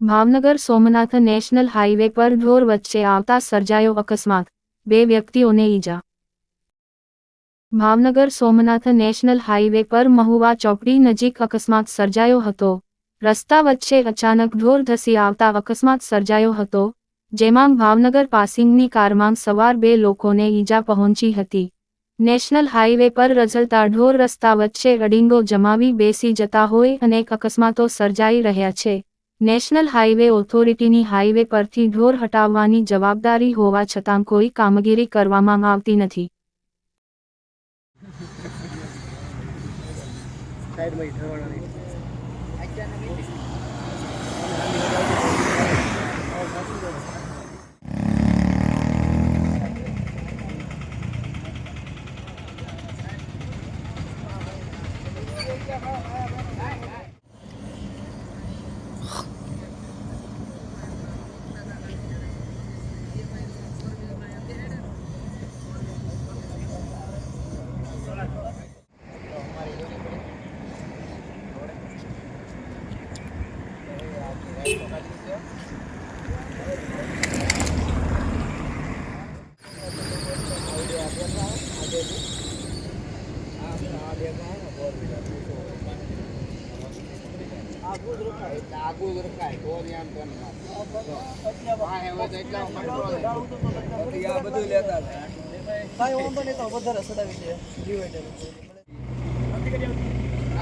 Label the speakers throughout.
Speaker 1: Bhavnagar Somnath national highway પર ઢોર વચ્ચે આવતા સર્જાયો અકસ્માત, 2 વ્યક્તિઓને ઈજા। ભાવનગર સોમનાથ નેશનલ હાઈવે પર મહુવા ચોકડી નજીક અકસ્માત સર્જાયો હતો। રસ્તા વચ્ચે અચાનક ઢોર ધસી આવતા અકસ્માત સર્જાયો હતો, જેમાં ભાવનગર પાસિંગની કારમાં સવાર 2 લોકોને ઈજા પહોંચી હતી। નેશનલ હાઈવે પર રઝળતા ઢોર રસ્તા વચ્ચે અડીંગો જમાવી બેસી જતા હોય અનેક અકસ્માતો સર્જાઈ રહ્યા છે। નેશનલ હાઈવે ઓથોરિટીની હાઈવે પરથી ઢોર હટાવવાની જવાબદારી હોવા છતાં કોઈ કામગીરી કરવામાં આવતી નથી।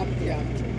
Speaker 2: આમ